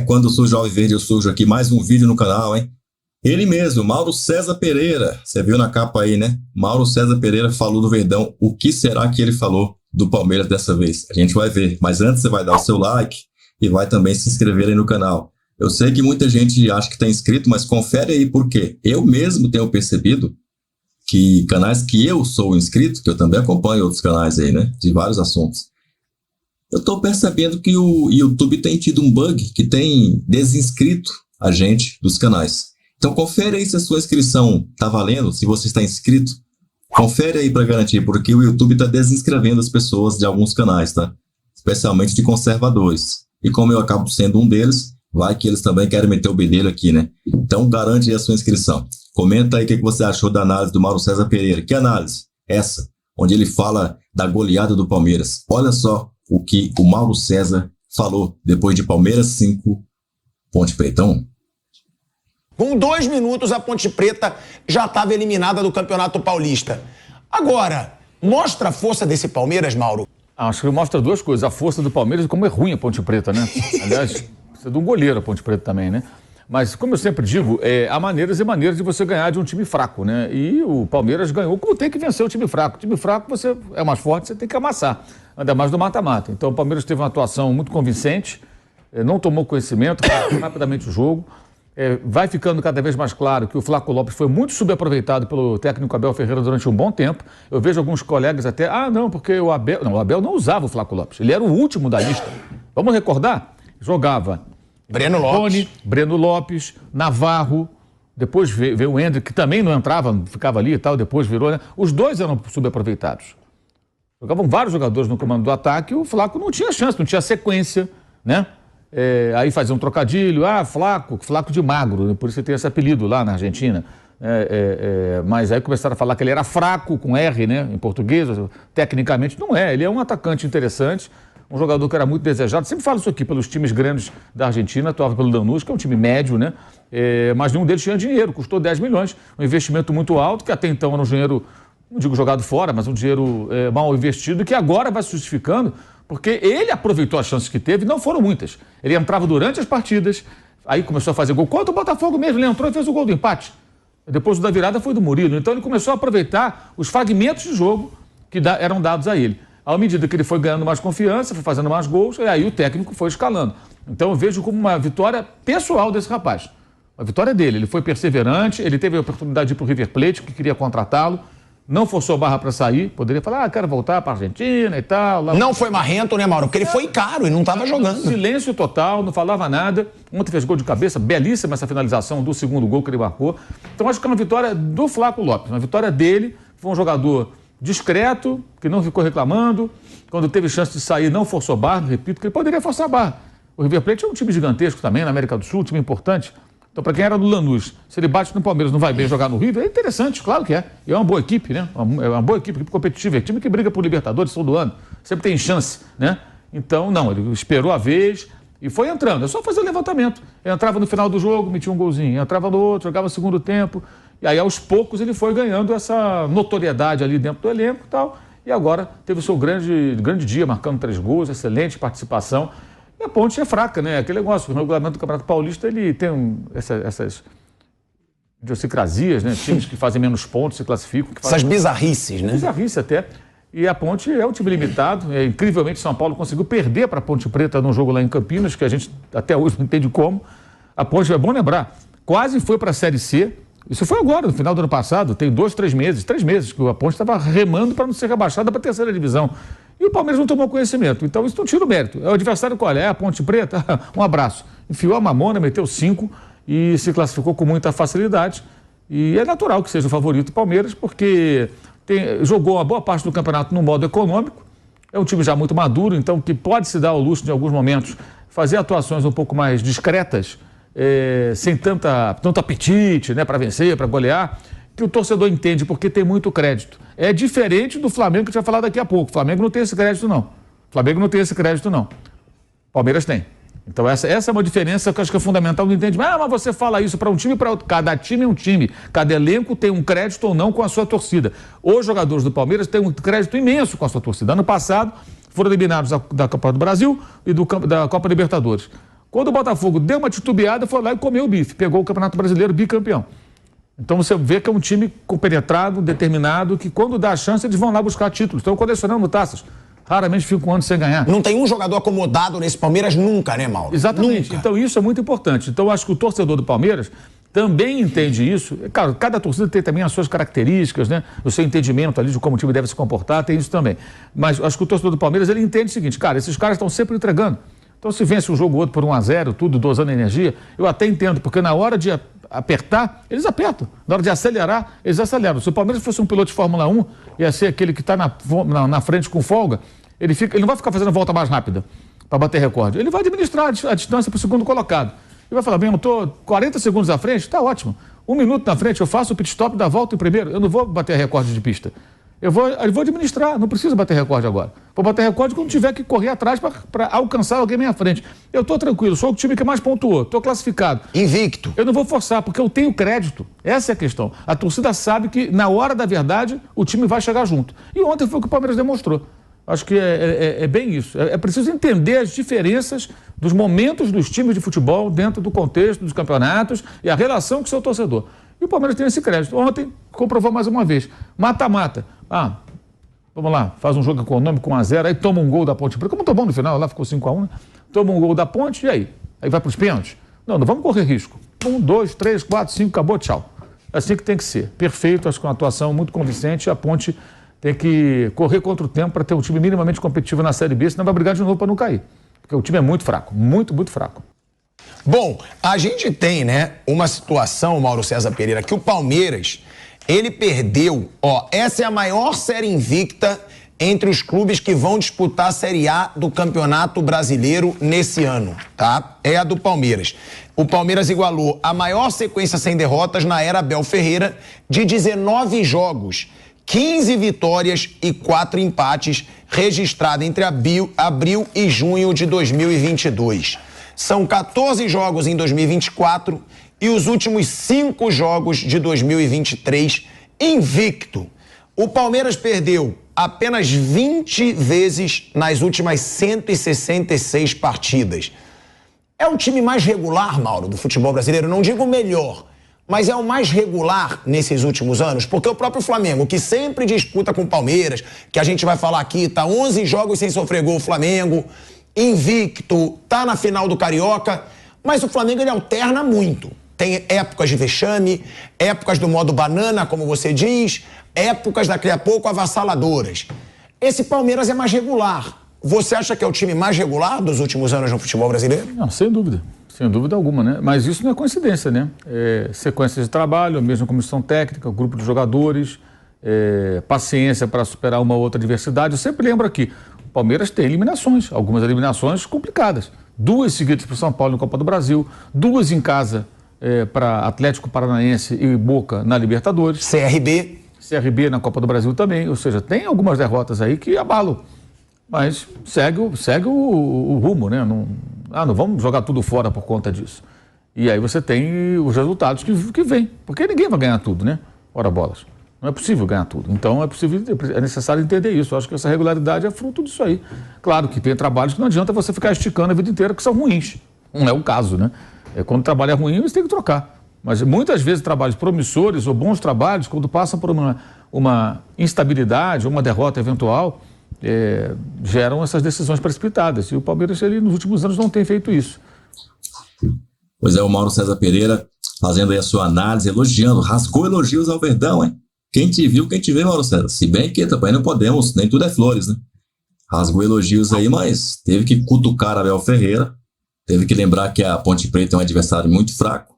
Quando surge o Alviverde, eu surjo aqui mais um vídeo no canal, hein? Ele mesmo, Mauro César Pereira. Você viu na capa aí, né? Mauro César Pereira falou do Verdão. O que será que ele falou do Palmeiras dessa vez? A gente vai ver. Mas antes você vai dar o seu like e vai também se inscrever aí no canal. Eu sei que muita gente acha que está inscrito, mas confere aí por quê. Eu mesmo tenho percebido que canais que eu sou inscrito, que eu também acompanho outros canais aí, né? De vários assuntos. Eu estou percebendo que o YouTube tem tido um bug que tem desinscrito a gente dos canais. Então confere aí se a sua inscrição está valendo, se você está inscrito. Confere aí para garantir, porque o YouTube está desinscrevendo as pessoas de alguns canais, tá? Especialmente de conservadores. E como eu acabo sendo um deles, vai que eles também querem meter o bedelho aqui, né? Então garante aí a sua inscrição. Comenta aí o que você achou da análise do Mauro César Pereira. Que análise? Essa, onde ele fala da goleada do Palmeiras. Olha só o que o Mauro César falou depois de Palmeiras 5, Ponte Preta 1. Com 2 minutos, a Ponte Preta já estava eliminada do Campeonato Paulista. Agora, mostra a força desse Palmeiras, Mauro? Acho que mostra duas coisas. A força do Palmeiras e como é ruim a Ponte Preta, né? Aliás, precisa de um goleiro a Ponte Preta também, né? Mas, como eu sempre digo, há maneiras e maneiras de você ganhar de um time fraco, né? E o Palmeiras ganhou como tem que vencer o time fraco. O time fraco, você é mais forte, você tem que amassar. Ainda mais do mata-mata. Então, o Palmeiras teve uma atuação muito convincente, não tomou conhecimento, rapidamente o jogo. Vai ficando cada vez mais claro que o Flaco Lopes foi muito subaproveitado pelo técnico Abel Ferreira durante um bom tempo. Eu vejo alguns colegas até, não, porque o Abel... Não, o Abel não usava o Flaco Lopes, ele era o último da lista. Vamos recordar? Jogava Breno Lopes, Rony, Breno Lopes, Navarro, depois veio o Hendrick, que também não entrava, ficava ali e tal, depois virou, né? Os dois eram subaproveitados. Jogavam vários jogadores no comando do ataque e o Flaco não tinha chance, não tinha sequência, né? Aí fazia um trocadilho, Flaco de magro, né? Por isso ele tem esse apelido lá na Argentina. Mas aí começaram a falar que ele era fraco, com R, né, em português, tecnicamente não é, ele é um atacante interessante, um jogador que era muito desejado, sempre falo isso aqui pelos times grandes da Argentina, atuava pelo Lanús, que é um time médio, né, mas nenhum deles tinha dinheiro, custou 10 milhões, um investimento muito alto, que até então era um dinheiro, não digo jogado fora, mas um dinheiro mal investido, que agora vai se justificando, porque ele aproveitou as chances que teve, não foram muitas. Ele entrava durante as partidas, aí começou a fazer gol. Contra o Botafogo mesmo, ele entrou e fez o gol do empate. Depois o da virada foi do Murilo. Então ele começou a aproveitar os fragmentos de jogo que eram dados a ele. À medida que ele foi ganhando mais confiança, foi fazendo mais gols, e aí o técnico foi escalando. Então eu vejo como uma vitória pessoal desse rapaz. A vitória dele. Ele foi perseverante, ele teve a oportunidade de ir para o River Plate, que queria contratá-lo. Não forçou a barra para sair, poderia falar, quero voltar para a Argentina e tal. Lá... Não foi marrento, né, Mauro? Porque ele foi caro e não estava jogando. Silêncio total, não falava nada. Ontem fez gol de cabeça, belíssima essa finalização do segundo gol que ele marcou. Então acho que é uma vitória do Flaco Lopes, uma vitória dele. Foi um jogador discreto, que não ficou reclamando. Quando teve chance de sair, não forçou a barra, repito, que ele poderia forçar a barra. O River Plate é um time gigantesco também, na América do Sul, um time importante. Então, para quem era do Lanús, se ele bate no Palmeiras, não vai bem jogar no River, é interessante, claro que é. E é uma boa equipe, né? É uma boa equipe competitiva, é time que briga por Libertadores todo ano, sempre tem chance, né? Então, não, ele esperou a vez e foi entrando. É só fazer o levantamento. Entrava no final do jogo, metia um golzinho, entrava no outro, jogava o segundo tempo. E aí, aos poucos, ele foi ganhando essa notoriedade ali dentro do elenco e tal. E agora teve o seu grande dia, marcando 3 gols, excelente participação. E a Ponte é fraca, né? Aquele negócio, o regulamento do Campeonato Paulista, ele tem essas idiosincrasias, né? Times que fazem menos pontos se classificam. Essas bizarrices, né? Bizarrice até. E a Ponte é um time limitado. Incrivelmente, São Paulo conseguiu perder para a Ponte Preta num jogo lá em Campinas, que a gente até hoje não entende como. A Ponte, é bom lembrar, quase foi para a Série C. Isso foi agora, no final do ano passado, tem 3 meses que a Ponte estava remando para não ser rebaixada para a terceira divisão. E o Palmeiras não tomou conhecimento. Então isso não tira o mérito. É o adversário qual é? A Ponte Preta? Um abraço. Enfiou a mamona, meteu 5 e se classificou com muita facilidade. E é natural que seja o favorito do Palmeiras, porque jogou uma boa parte do campeonato no modo econômico. É um time já muito maduro, então que pode se dar ao luxo, em alguns momentos, fazer atuações um pouco mais discretas, sem tanto apetite, né, para vencer, para golear, que o torcedor entende, porque tem muito crédito. É diferente do Flamengo, que a gente vai falar daqui a pouco. O Flamengo não tem esse crédito, não. Palmeiras tem. Então essa é uma diferença que eu acho que é fundamental no entendimento. Mas você fala isso para um time e para outro. Cada time é um time. Cada elenco tem um crédito ou não com a sua torcida. Os jogadores do Palmeiras têm um crédito imenso com a sua torcida. Ano passado foram eliminados da Copa do Brasil e da Copa Libertadores. Quando o Botafogo deu uma titubeada, foi lá e comeu o bife, pegou o Campeonato Brasileiro bicampeão. Então você vê que é um time compenetrado, determinado, que quando dá a chance eles vão lá buscar títulos. Estão colecionando taças. Raramente fica um ano sem ganhar. Não tem um jogador acomodado nesse Palmeiras nunca, né, Mauro? Exatamente. Nunca. Então isso é muito importante. Então eu acho que o torcedor do Palmeiras também entende isso. Claro, cada torcida tem também as suas características, né? O seu entendimento ali de como o time deve se comportar, tem isso também. Mas eu acho que o torcedor do Palmeiras, ele entende o seguinte, cara, esses caras estão sempre entregando. Então se vence um jogo ou outro por 1-0, tudo dosando energia, eu até entendo, porque na hora de apertar, eles apertam. Na hora de acelerar, eles aceleram. Se o Palmeiras fosse um piloto de Fórmula 1, ia ser aquele que está na frente com folga, ele não vai ficar fazendo a volta mais rápida para bater recorde. Ele vai administrar a distância para o segundo colocado. Ele vai falar, bem, eu estou 40 segundos à frente, está ótimo. 1 minuto na frente, eu faço o pit stop, da volta em primeiro. Eu não vou bater recorde de pista. Eu vou administrar, não preciso bater recorde agora. Vou bater recorde quando tiver que correr atrás para alcançar alguém à minha frente. Eu estou tranquilo, sou o time que mais pontuou, estou classificado. Invicto. Eu não vou forçar, porque eu tenho crédito. Essa é a questão. A torcida sabe que, na hora da verdade, o time vai chegar junto. E ontem foi o que o Palmeiras demonstrou. Acho que é bem isso. É preciso entender as diferenças dos momentos dos times de futebol dentro do contexto dos campeonatos e a relação com o seu torcedor. E o Palmeiras tem esse crédito. Ontem comprovou mais uma vez. Mata-mata. Vamos lá, faz um jogo econômico 1-0, aí toma um gol da Ponte Preta. Como tomou no final, lá ficou 5-1, né? Toma um gol da Ponte, e aí? Aí vai para os pênaltis? Não vamos correr risco. 1, 2, 3, 4, 5, acabou, tchau. É assim que tem que ser. Perfeito, acho que é uma atuação muito convincente. A Ponte tem que correr contra o tempo para ter um time minimamente competitivo na Série B, senão vai brigar de novo para não cair. Porque o time é muito fraco, muito, muito fraco. Bom, a gente tem, né, uma situação, Mauro César Pereira, que o Palmeiras, ele perdeu, essa é a maior série invicta entre os clubes que vão disputar a Série A do Campeonato Brasileiro nesse ano, tá? É a do Palmeiras. O Palmeiras igualou a maior sequência sem derrotas na era Abel Ferreira, de 19 jogos, 15 vitórias e 4 empates, registrada entre abril e junho de 2022. São 14 jogos em 2024 e os últimos 5 jogos de 2023 invicto. O Palmeiras perdeu apenas 20 vezes nas últimas 166 partidas. É o time mais regular, Mauro, do futebol brasileiro. Não digo melhor, mas é o mais regular nesses últimos anos, porque o próprio Flamengo, que sempre disputa com o Palmeiras, que a gente vai falar aqui, tá 11 jogos sem sofrer gol, o Flamengo invicto, tá na final do Carioca, mas o Flamengo ele alterna muito. Tem épocas de vexame, épocas do modo banana, como você diz, épocas daqui a pouco avassaladoras. Esse Palmeiras é mais regular. Você acha que é o time mais regular dos últimos anos no futebol brasileiro? Não, sem dúvida alguma, né? Mas isso não é coincidência, né? Sequência de trabalho, a mesma comissão técnica, grupo de jogadores, paciência para superar uma ou outra adversidade. Eu sempre lembro aqui, o Palmeiras tem eliminações, algumas eliminações complicadas. 2 seguidas para o São Paulo na Copa do Brasil, 2 em casa para Atlético Paranaense e Boca na Libertadores. CRB na Copa do Brasil também, ou seja, tem algumas derrotas aí que abalam. Mas segue o rumo, né? Não vamos jogar tudo fora por conta disso. E aí você tem os resultados que vêm, porque ninguém vai ganhar tudo, né? Ora bolas. Não é possível ganhar tudo. Então é necessário entender isso. Eu acho que essa regularidade é fruto disso aí. Claro que tem trabalhos que não adianta você ficar esticando a vida inteira, que são ruins. Não é o caso, né? Quando o trabalho é ruim, você tem que trocar. Mas muitas vezes trabalhos promissores ou bons trabalhos, quando passam por uma instabilidade ou uma derrota eventual, geram essas decisões precipitadas. E o Palmeiras, ele, nos últimos anos, não tem feito isso. Pois é, o Mauro César Pereira fazendo aí a sua análise, elogiando, rasgou elogios ao Verdão, hein? Quem te viu, quem te vê, Mauro César. Se bem que também não podemos, nem tudo é flores, né? Rasgou elogios aí, mas teve que cutucar Abel Ferreira, teve que lembrar que a Ponte Preta é um adversário muito fraco.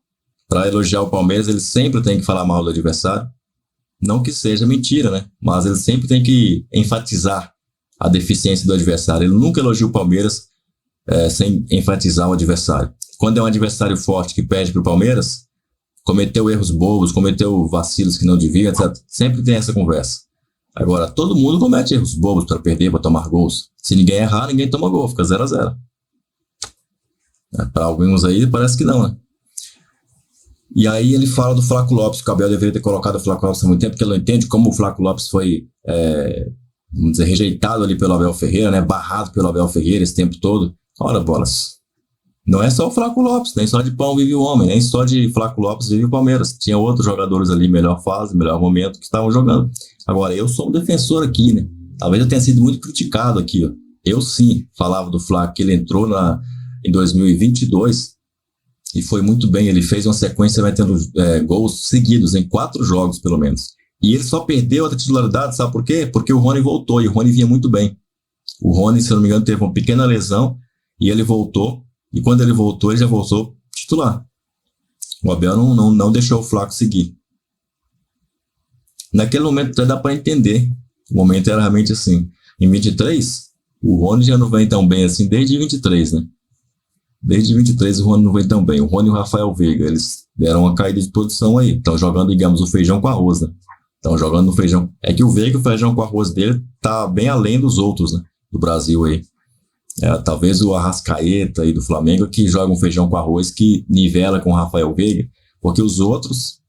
Para elogiar o Palmeiras, ele sempre tem que falar mal do adversário. Não que seja mentira, né? Mas ele sempre tem que enfatizar a deficiência do adversário. Ele nunca elogia o Palmeiras sem enfatizar o adversário. Quando é um adversário forte que perde para o Palmeiras, cometeu erros bobos, cometeu vacilos que não devia, etc. Sempre tem essa conversa. Agora, todo mundo comete erros bobos para perder, para tomar gols. Se ninguém errar, ninguém toma gol, fica 0-0. Para alguns aí, parece que não, né? E aí ele fala do Flaco Lopes, que o Abel deveria ter colocado o Flaco Lopes há muito tempo, porque ele não entende como o Flaco Lopes foi, vamos dizer, rejeitado ali pelo Abel Ferreira, né? Barrado pelo Abel Ferreira esse tempo todo. Ora, bolas. Não é só o Flaco Lopes, nem só de pão vive o homem, nem só de Flaco Lopes vive o Palmeiras. Tinha outros jogadores ali, melhor fase, melhor momento, que estavam jogando. Agora, eu sou um defensor aqui, né? Talvez eu tenha sido muito criticado aqui, ó. Eu sim falava do Flaco, que ele entrou em 2022 e foi muito bem. Ele fez uma sequência metendo gols seguidos em 4 jogos, pelo menos. E ele só perdeu a titularidade, sabe por quê? Porque o Rony voltou, e o Rony vinha muito bem. O Rony, se eu não me engano, teve uma pequena lesão, e ele voltou, e quando ele voltou, ele já voltou titular. O Abel não deixou o Flaco seguir. Naquele momento até dá para entender. O momento era realmente assim. Em 23, o Rony já não vem tão bem assim, desde 23, né? Desde 23 o Rony não vem tão bem. O Rony e o Rafael Veiga, eles deram uma caída de posição aí. Estão jogando, digamos, o feijão com arroz, né? Estão jogando no feijão. É que o Veiga, o feijão com arroz dele, tá bem além dos outros, né? Do Brasil aí. Talvez o Arrascaeta aí do Flamengo que joga um feijão com arroz que nivela com o Rafael Veiga, porque os outros,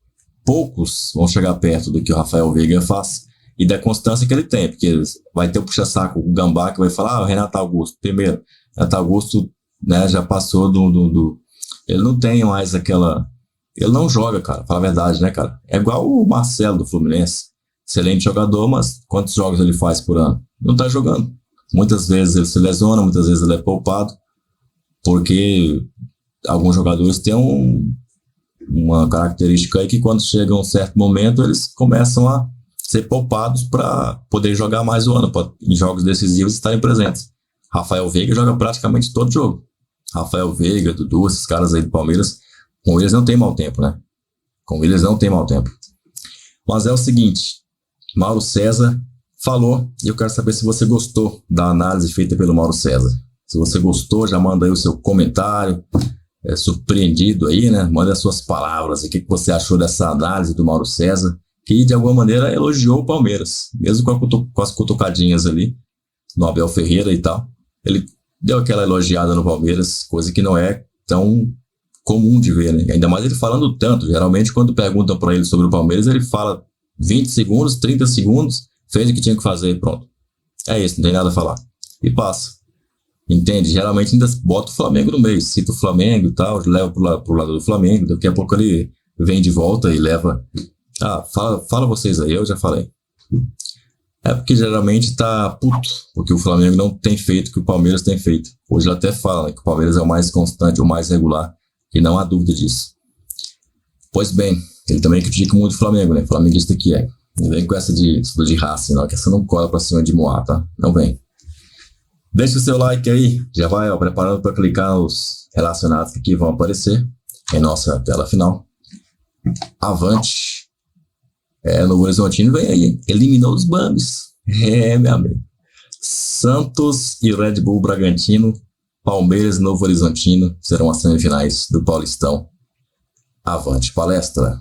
poucos vão chegar perto do que o Rafael Veiga faz e da constância que ele tem, porque vai ter o puxa-saco, o Gambá, que vai falar, o Renato Augusto, primeiro, Renato Augusto, né, já passou ele não tem mais aquela, ele não joga, cara, fala a verdade, né, cara, é igual o Marcelo do Fluminense, excelente jogador, mas quantos jogos ele faz por ano? Não tá jogando. Muitas vezes ele se lesiona, muitas vezes ele é poupado, porque alguns jogadores têm uma característica aí que quando chega um certo momento eles começam a ser poupados para poder jogar mais o ano, em jogos decisivos estarem presentes. Rafael Veiga joga praticamente todo jogo. Rafael Veiga, Dudu, esses caras aí do Palmeiras, com eles não tem mau tempo, né? Com eles não tem mau tempo. Mas é o seguinte, Mauro César falou, e eu quero saber se você gostou da análise feita pelo Mauro César. Se você gostou, já manda aí o seu comentário, surpreendido aí, né? Manda as suas palavras, o que você achou dessa análise do Mauro César, que de alguma maneira elogiou o Palmeiras, mesmo com as cutucadinhas ali, no Abel Ferreira e tal. Ele deu aquela elogiada no Palmeiras, coisa que não é tão comum de ver, né? Ainda mais ele falando tanto. Geralmente, quando perguntam para ele sobre o Palmeiras, ele fala 20 segundos, 30 segundos, fez o que tinha que fazer, pronto. É isso, não tem nada a falar. E passa. Entende? Geralmente ainda bota o Flamengo no meio, cita o Flamengo e tal, leva pro lado do Flamengo, daqui a pouco ele vem de volta e leva... fala vocês aí, eu já falei. É porque geralmente tá puto, porque o Flamengo não tem feito o que o Palmeiras tem feito. Hoje ele até fala, né, que o Palmeiras é o mais constante, o mais regular, e não há dúvida disso. Pois bem, ele também critica muito o Flamengo, né? Flamenguista que é. Não vem com essa de raça, não, que essa não cola pra cima de Moá, tá? Não vem. Deixa o seu like aí, já vai preparando para clicar nos relacionados que aqui vão aparecer em nossa tela final. Avante! Novo Horizontino vem aí, eliminou os Bambis. Meu amigo. Santos e Red Bull Bragantino, Palmeiras e Novo Horizontino serão as semifinais do Paulistão. Avante, palestra!